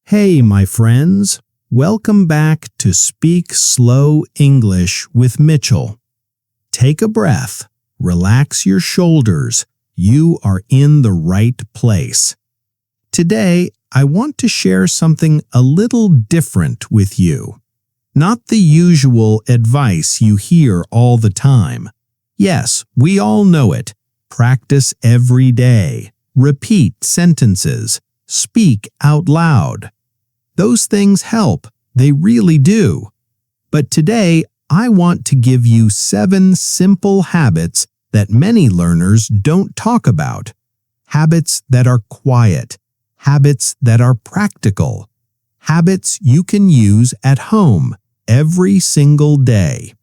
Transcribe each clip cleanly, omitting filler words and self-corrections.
Hey, my friends. Welcome back to Speak Slow English with Mitchell. Take a breath. Relax your shoulders. You are in the right place. Today, I want to share something a little different with you. Not the usual advice you hear all the time. Yes, we all know it. Practice every day. Repeat sentences. Speak out loud. Those things help. They really do. But today, I want to give you 7 simple habits that many learners don't talk about. Habits that are quiet. Habits that are practical. Habits you can use at home every single day.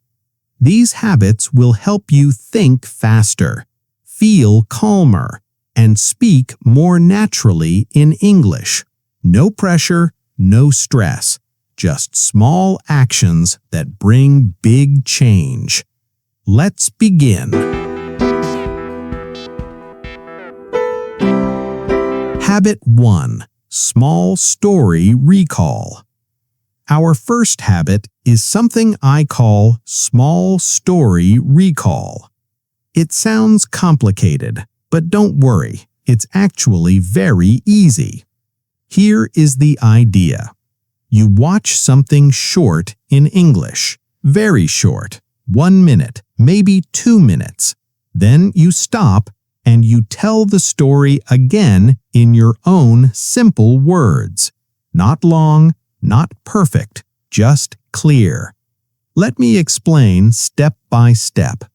These habits will help you think faster, feel calmer, and speak more naturally in English. No pressure, no stress, just small actions that bring big change. Let's begin. Habit 1. Small story recall. Our first habit is something I call small story recall. It sounds complicated, but don't worry, it's actually very easy. Here is the idea. You watch something short in English, very short, 1 minute, maybe 2 minutes. Then you stop and you tell the story again in your own simple words. Not long, not perfect, just clear. Let me explain step by step.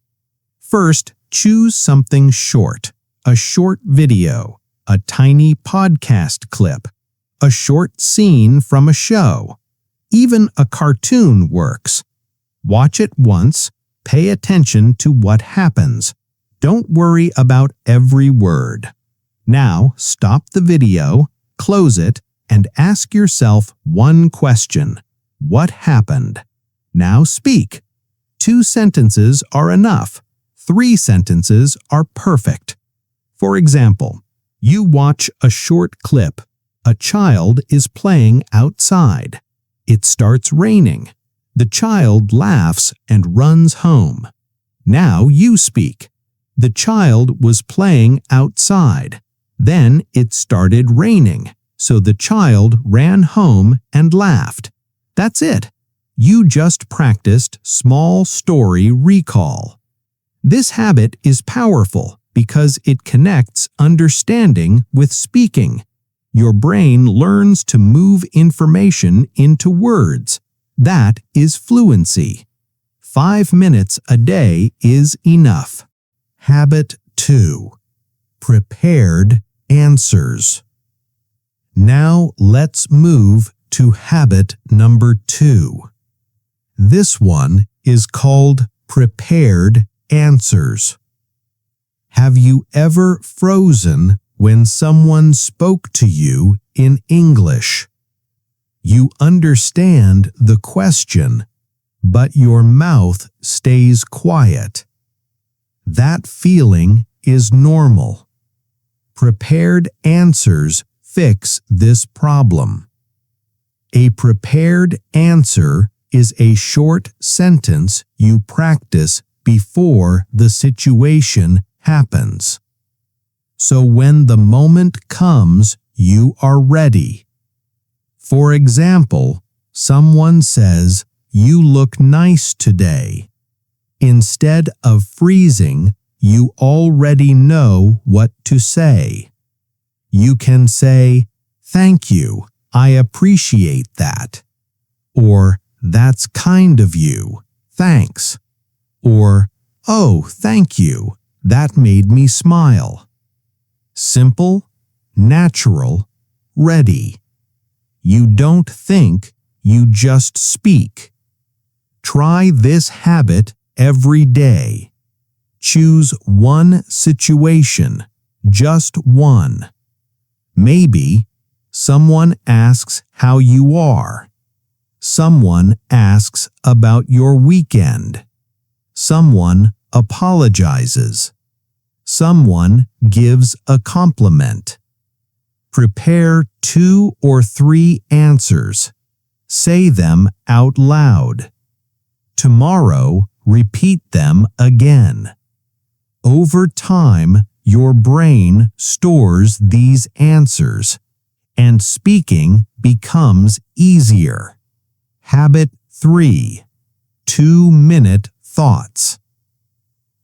First, choose something short, a short video, a tiny podcast clip, a short scene from a show. Even a cartoon works. Watch it once, pay attention to what happens. Don't worry about every word. Now, stop the video, close it, and ask yourself one question. What happened? Now speak. 2 sentences are enough. 3 sentences are perfect. For example, you watch a short clip. A child is playing outside. It starts raining. The child laughs and runs home. Now you speak. The child was playing outside. Then it started raining, so the child ran home and laughed. That's it. You just practiced small story recall. This habit is powerful because it connects understanding with speaking. Your brain learns to move information into words. That is fluency. 5 minutes a day is enough. Habit 2. Prepared answers. Now let's move to habit number 2. This one is called prepared answers. Have you ever frozen when someone spoke to you in English? You understand the question, but your mouth stays quiet. That feeling is normal. Prepared answers fix this problem. A prepared answer is a short sentence you practice before the situation happens. So when the moment comes, you are ready. For example, someone says, "You look nice today." Instead of freezing, you already know what to say. You can say, "Thank you, I appreciate that." Or, "That's kind of you, thanks." Or, "Oh, thank you, that made me smile." Simple, natural, ready. You don't think, you just speak. Try this habit every day. Choose one situation, just one. Maybe someone asks how you are. Someone asks about your weekend. Someone apologizes. Someone gives a compliment. Prepare 2 or 3 answers. Say them out loud. Tomorrow, repeat them again. Over time, your brain stores these answers, and speaking becomes easier. Habit 3. 2-minute thoughts.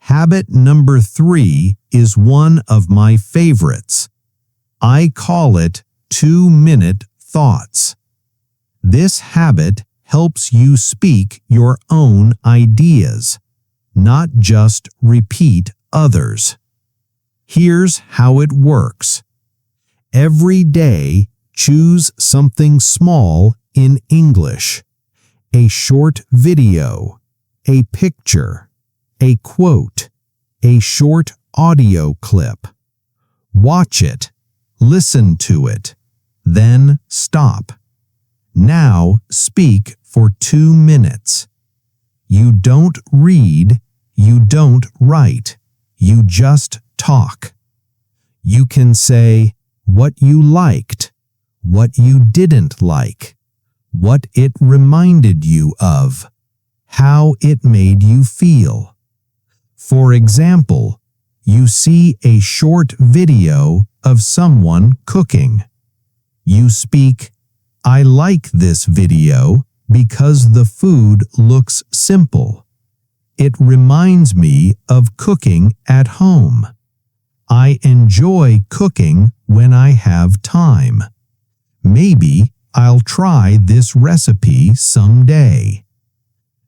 Habit number 3 is one of my favorites. I call it 2-minute thoughts. This habit helps you speak your own ideas, not just repeat others. Here's how it works. Every day, choose something small in English. A short video, a picture, a quote, a short audio clip. Watch it, listen to it, then stop. Now speak for 2 minutes. You don't read, you don't write, you just talk. You can say what you liked, what you didn't like, what it reminded you of, how it made you feel. For example, you see a short video of someone cooking. You speak, I like this video because the food looks simple. It reminds me of cooking at home. I enjoy cooking when I have time. Maybe I'll try this recipe someday.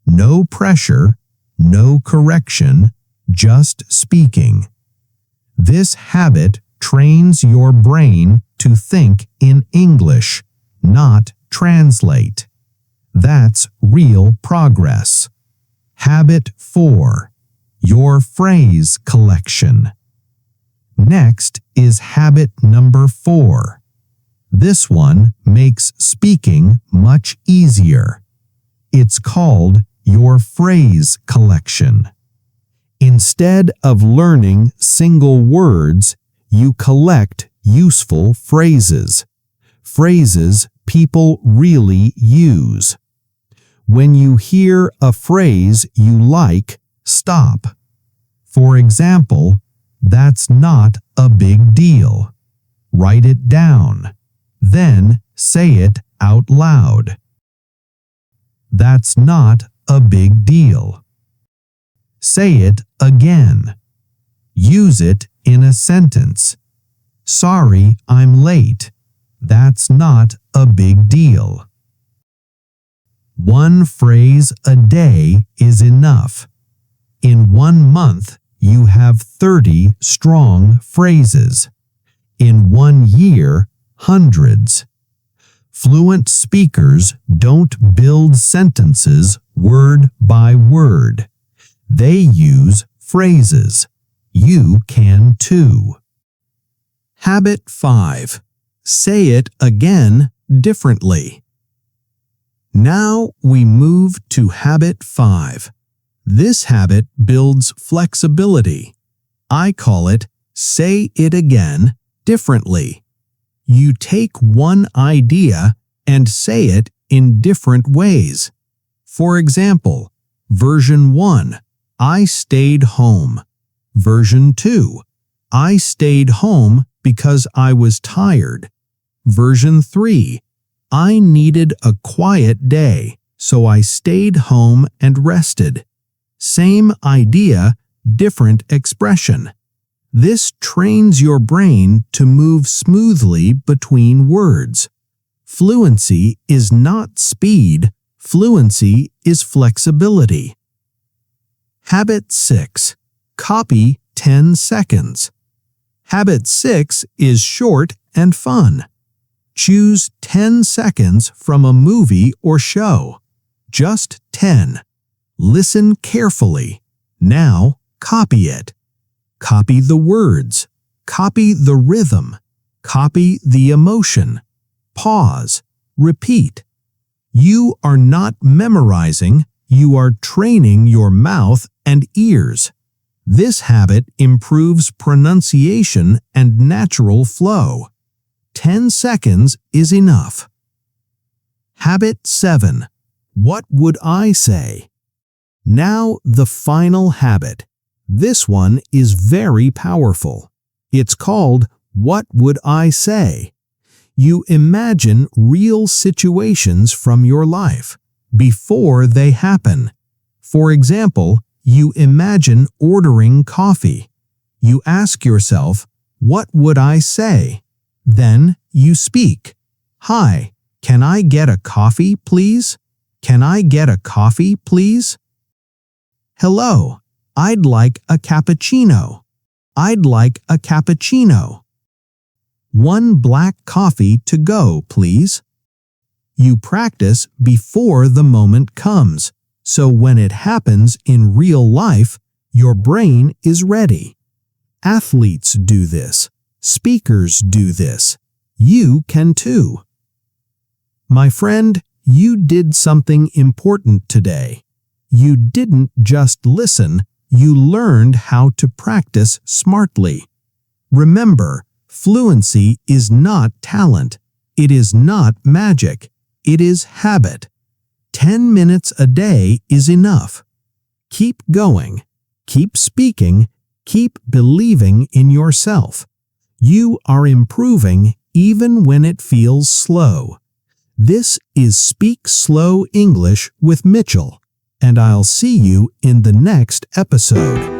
No pressure, no correction, just speaking. This habit trains your brain to think in English, not translate. That's real progress. Habit 4. Your phrase collection. Next is habit number 4. This one makes speaking much easier. It's called your phrase collection. Instead of learning single words, you collect useful phrases. Phrases people really use. When you hear a phrase you like, stop. For example, that's not a big deal. Write it down. Then say it out loud. That's not a big deal. Say it again. Use it in a sentence. Sorry, I'm late. That's not a big deal. One phrase a day is enough. In 1 month, you have 30 strong phrases. In 1 year, hundreds. Fluent speakers don't build sentences word by word. They use phrases. You can too. Habit 5. Say it again differently. Now we move to habit 5. This habit builds flexibility. I call it say it again differently. You take one idea and say it in different ways. For example, version 1, I stayed home. Version 2, I stayed home because I was tired. Version 3, I needed a quiet day, so I stayed home and rested. Same idea, different expression. This trains your brain to move smoothly between words. Fluency is not speed, fluency is flexibility. Habit 6. Copy 10 seconds. Habit 6 is short and fun. Choose 10 seconds from a movie or show. Just 10. Listen carefully. Now copy it. Copy the words. Copy the rhythm. Copy the emotion. Pause. Repeat. You are not memorizing, you are training your mouth and ears. This habit improves pronunciation and natural flow. 10 seconds is enough. Habit 7. What would I say? Now the final habit. This one is very powerful. It's called What Would I Say? You imagine real situations from your life before they happen. For example, you imagine ordering coffee. You ask yourself, what would I say? Then you speak. Hi, can I get a coffee, please? Can I get a coffee, please? Hello, I'd like a cappuccino. I'd like a cappuccino. 1 black coffee to go, please. You practice before the moment comes, so when it happens in real life, your brain is ready. Athletes do this. Speakers do this. You can too. My friend, you did something important today. You didn't just listen, you learned how to practice smartly. Remember, fluency is not talent. It is not magic. It is habit. 10 minutes a day is enough. Keep going. Keep speaking. Keep believing in yourself. You are improving even when it feels slow. This is Speak Slow English with Mitchell, and I'll see you in the next episode.